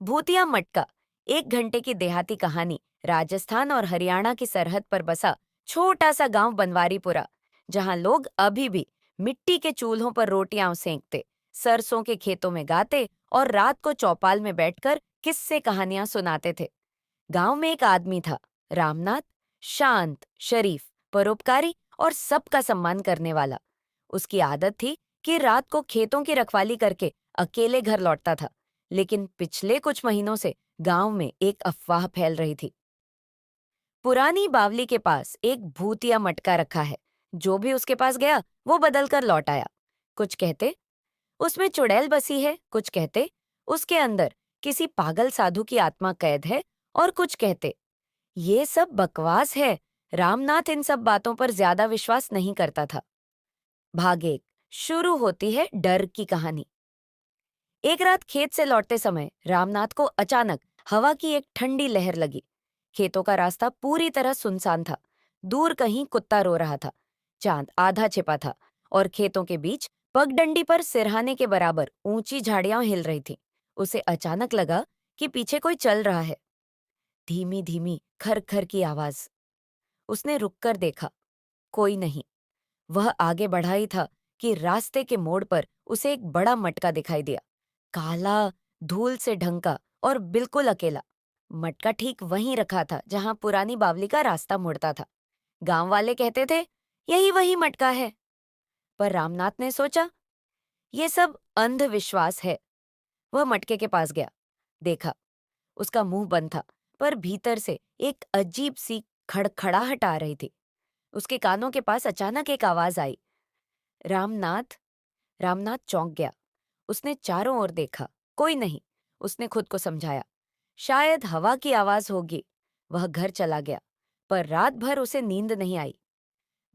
भूतिया मटका एक घंटे की देहाती कहानी। राजस्थान और हरियाणा की सरहद पर बसा छोटा सा गांव बनवारीपुरा, जहां लोग अभी भी मिट्टी के चूल्हों पर रोटियां सेंकते, सरसों के खेतों में गाते और रात को चौपाल में बैठकर किस्से कहानियां सुनाते थे। गांव में एक आदमी था, रामनाथ। शांत, शरीफ, परोपकारी और सबका सम्मान करने वाला। उसकी आदत थी कि रात को खेतों की रखवाली करके अकेले घर लौटता था। लेकिन पिछले कुछ महीनों से गांव में एक अफवाह फैल रही थी। पुरानी बावली के पास एक भूतिया मटका रखा है। जो भी उसके पास गया वो बदल कर लौट आया। कुछ कहते उसमें चुड़ैल बसी है, कुछ कहते उसके अंदर किसी पागल साधु की आत्मा कैद है, और कुछ कहते ये सब बकवास है। रामनाथ इन सब बातों पर ज्यादा विश्वास नहीं करता था। भाग एक। शुरू होती है डर की कहानी। एक रात खेत से लौटते समय रामनाथ को अचानक हवा की एक ठंडी लहर लगी। खेतों का रास्ता पूरी तरह सुनसान था। दूर कहीं कुत्ता रो रहा था। चांद आधा छिपा था और खेतों के बीच पगडंडी पर सिरहाने के बराबर ऊंची झाड़ियां हिल रही थीं। उसे अचानक लगा कि पीछे कोई चल रहा है। धीमी धीमी खर खर की आवाज। उसने रुककर देखा। कोई नहीं। वह आगे बढ़ा ही था कि रास्ते के मोड़ पर उसे एक बड़ा मटका दिखाई दिया। काला, धूल से ढंका और बिल्कुल अकेला। मटका ठीक वहीं रखा था जहां पुरानी बावली का रास्ता मुड़ता था। गांव वाले कहते थे यही वही मटका है। पर रामनाथ ने सोचा ये सब अंधविश्वास है। वह मटके के पास गया। देखा, उसका मुंह बंद था, पर भीतर से एक अजीब सी खड़खड़ाहट आ रही थी। उसके कानों के पास अचानक एक आवाज आई, रामनाथ। रामनाथ चौंक गया। उसने चारों ओर देखा। कोई नहीं। उसने खुद को समझाया, शायद हवा की आवाज होगी। वह घर चला गया, पर रात भर उसे नींद नहीं आई।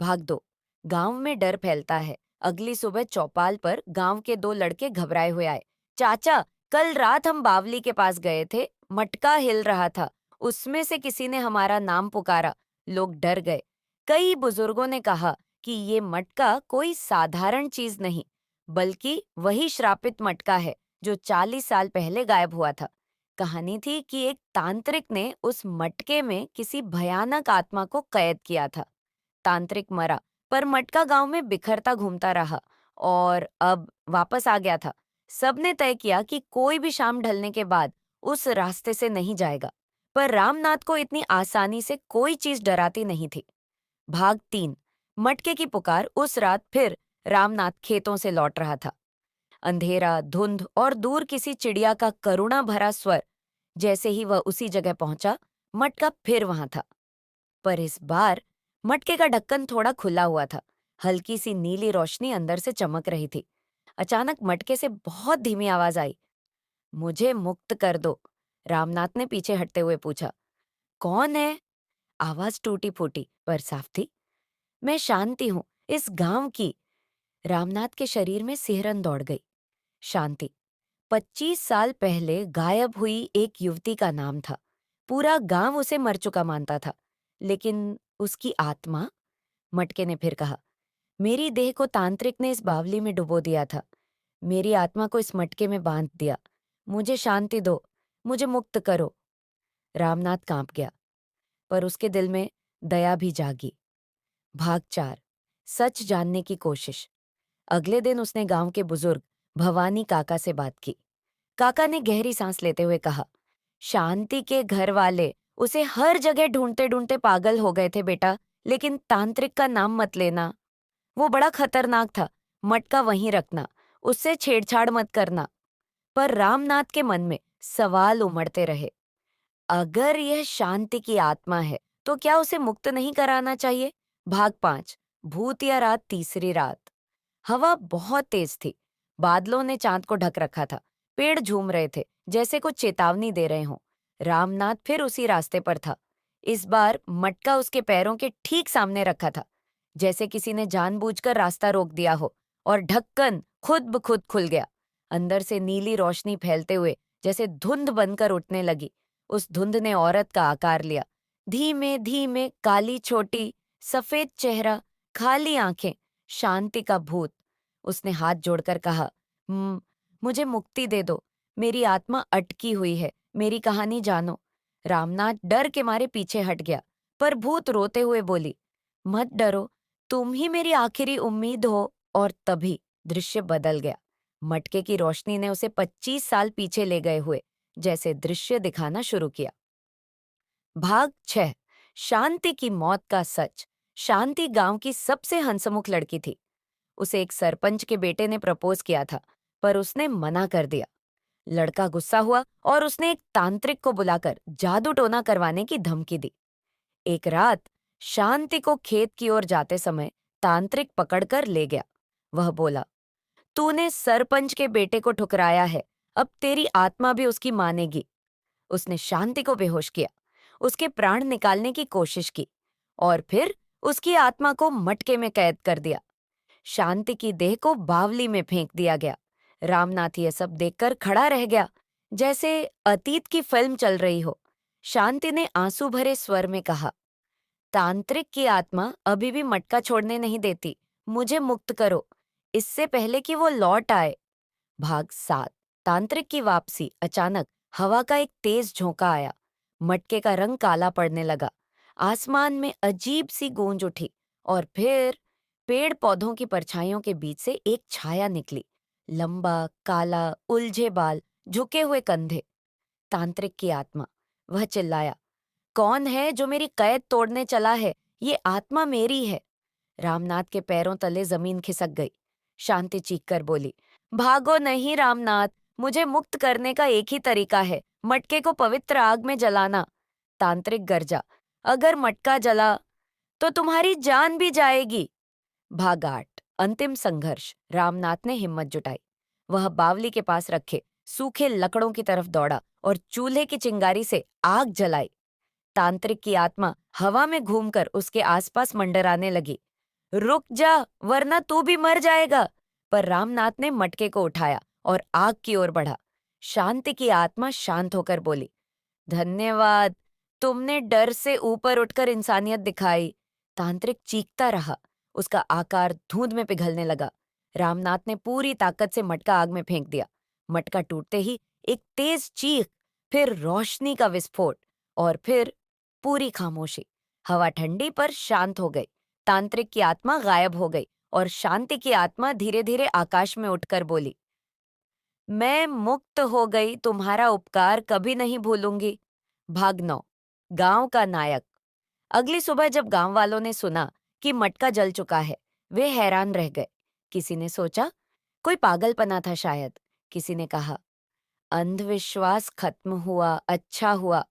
भाग दो। गांव में डर फैलता है। अगली सुबह चौपाल पर गांव के दो लड़के घबराए हुए आए। चाचा, कल रात हम बावली के पास गए थे। मटका हिल रहा था। उसमें से किसी ने हमारा नाम पुकारा। लोग डर गए। कई बुजुर्गों ने कहा कि ये मटका कोई साधारण चीज नहीं, बल्कि वही श्रापित मटका है जो 40 साल पहले गायब हुआ था। कहानी थी कि एक तांत्रिक ने उस मटके में किसी भयानक आत्मा को कैद किया था। तांत्रिक मरा, पर मटका गांव में बिखरता घूमता रहा और अब वापस आ गया था। सबने तय किया कि कोई भी शाम ढलने के बाद उस रास्ते से नहीं जाएगा। पर रामनाथ को इतनी आसानी से कोई चीज डराती नहीं थी। भाग 3। मटके की पुकार। उस रात फिर रामनाथ खेतों से लौट रहा था। अंधेरा, धुंध और दूर किसी चिड़िया का करुणा भरा स्वर। जैसे ही वह उसी जगह पहुंचा, मटका फिर वहां था। पर इस बार मटके का ढक्कन थोड़ा खुला हुआ था। हल्की सी नीली रोशनी अंदर से चमक रही थी। अचानक मटके से बहुत धीमी आवाज आई, मुझे मुक्त कर दो। रामनाथ ने पीछे हटते हुए पूछा, कौन है? आवाज टूटी फूटी पर साफ थी। मैं शांति हूं, इस गांव की। रामनाथ के शरीर में सिहरन दौड़ गई। शांति 25 साल पहले गायब हुई एक युवती का नाम था। पूरा गांव उसे मर चुका मानता था। लेकिन उसकी आत्मा? मटके ने फिर कहा, मेरी देह को तांत्रिक ने इस बावली में डुबो दिया था। मेरी आत्मा को इस मटके में बांध दिया। मुझे शांति दो, मुझे मुक्त करो। रामनाथ कांप गया, पर उसके दिल में दया भी जागी। भाग 4। सच जानने की कोशिश। अगले दिन उसने गांव के बुजुर्ग भवानी काका से बात की। काका ने गहरी सांस लेते हुए कहा, शांति के घर वाले उसे हर जगह ढूंढते ढूंढते पागल हो गए थे बेटा, लेकिन तांत्रिक का नाम मत लेना। वो बड़ा खतरनाक था। मटका वहीं रखना, उससे छेड़छाड़ मत करना। पर रामनाथ के मन में सवाल उमड़ते रहे। अगर यह शांति की आत्मा है, तो क्या उसे मुक्त नहीं कराना चाहिए? भाग 5। भूतिया रात, तीसरी रात। हवा बहुत तेज थी। बादलों ने चांद को ढक रखा था। पेड़ झूम रहे थे, जैसे कुछ चेतावनी दे रहे हों। रामनाथ फिर उसी रास्ते पर था। इस बार मटका उसके पैरों के ठीक सामने रखा था, जैसे किसी ने जानबूझकर रास्ता रोक दिया हो। और ढक्कन खुद ब खुद खुल गया। अंदर से नीली रोशनी फैलते हुए जैसे धुंध बनकर उठने लगी। उस धुंध ने औरत का आकार लिया। धीमे धीमे, काली छोटी, सफेद चेहरा, खाली आंखें, शांति का भूत। उसने हाथ जोड़कर कहा, मुझे मुक्ति दे दो। मेरी आत्मा अटकी हुई है, मेरी कहानी जानो। रामनाथ डर के मारे पीछे हट गया, पर भूत रोते हुए बोली, मत डरो, तुम ही मेरी आखिरी उम्मीद हो। और तभी दृश्य बदल गया। मटके की रोशनी ने उसे 25 साल पीछे ले गए हुए जैसे दृश्य दिखाना शुरू किया। भाग 6। शांति की मौत का सच। शांति गांव की सबसे हंसमुख लड़की थी। उसे एक सरपंच के बेटे ने प्रपोज किया था, पर उसने मना कर दिया। लड़का गुस्सा हुआ और उसने एक तांत्रिक को बुलाकर जादू टोना करवाने की धमकी दी। एक रात शांति को खेत की ओर जाते समय तांत्रिक पकड़कर ले गया। वह बोला, तूने सरपंच के बेटे को ठुकराया है, अब तेरी आत्मा भी उसकी मानेगी। उसने शांति को बेहोश किया, उसके प्राण निकालने की कोशिश की और फिर उसकी आत्मा को मटके में कैद कर दिया। शांति की देह को बावली में फेंक दिया गया। रामनाथ ये सब देखकर खड़ा रह गया, जैसे अतीत की फिल्म चल रही हो। शांति ने आंसू भरे स्वर में कहा, तांत्रिक की आत्मा अभी भी मटका छोड़ने नहीं देती, मुझे मुक्त करो, इससे पहले कि वो लौट आए। भाग 7। तांत्रिक की वापसी। अचानक हवा का एक तेज झोंका आया। मटके का रंग काला पड़ने लगा। आसमान में अजीब सी गूंज उठी और फिर पेड़ पौधों की परछाइयों के बीच से एक छाया निकली। लंबा, काला, उलझे बाल, झुके हुए कंधे। तांत्रिक की आत्मा। वह चिल्लाया, कौन है जो मेरी कैद तोड़ने चला है? ये आत्मा मेरी है। रामनाथ के पैरों तले जमीन खिसक गई। शांति चीखकर बोली, भागो नहीं रामनाथ, मुझे मुक्त करने का एक ही तरीका है, मटके को पवित्र आग में जलाना। तांत्रिक गर्जा, अगर मटका जला तो तुम्हारी जान भी जाएगी। भाग 8। अंतिम संघर्ष। रामनाथ ने हिम्मत जुटाई। वह बावली के पास रखे सूखे लकड़ों की तरफ दौड़ा और चूल्हे की चिंगारी से आग जलाई। तांत्रिक की आत्मा हवा में घूमकर उसके आसपास मंडराने लगी। रुक जा, वरना तू भी मर जाएगा। पर रामनाथ ने मटके को उठाया और आग की ओर बढ़ा। शांति की आत्मा शांत होकर बोली, धन्यवाद, तुमने डर से ऊपर उठकर इंसानियत दिखाई। तांत्रिक चीखता रहा। उसका आकार धुंध में पिघलने लगा। रामनाथ ने पूरी ताकत से मटका आग में फेंक दिया। मटका टूटते ही एक तेज चीख, फिर रोशनी का विस्फोट और फिर पूरी खामोशी। हवा ठंडी पर शांत हो गई। तांत्रिक की आत्मा गायब हो गई और शांति की आत्मा धीरे धीरे आकाश में उठकर बोली, मैं मुक्त हो गई, तुम्हारा उपकार कभी नहीं भूलूंगी। भाग 9। गांव का नायक। अगली सुबह जब गांव वालों ने सुना कि मटका जल चुका है, वे हैरान रह गए। किसी ने सोचा कोई पागलपना था शायद। किसी ने कहा अंधविश्वास खत्म हुआ, अच्छा हुआ।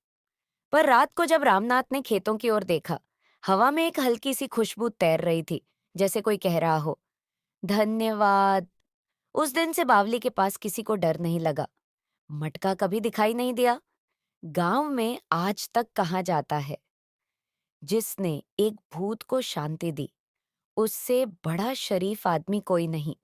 पर रात को जब रामनाथ ने खेतों की ओर देखा, हवा में एक हल्की सी खुशबू तैर रही थी, जैसे कोई कह रहा हो, धन्यवाद। उस दिन से बावली के पास किसी को डर नहीं लगा। मटका कभी दिखाई नहीं दिया। गांव में आज तक कहा जाता है, जिसने एक भूत को शांति दी, उससे बड़ा शरीफ आदमी कोई नहीं।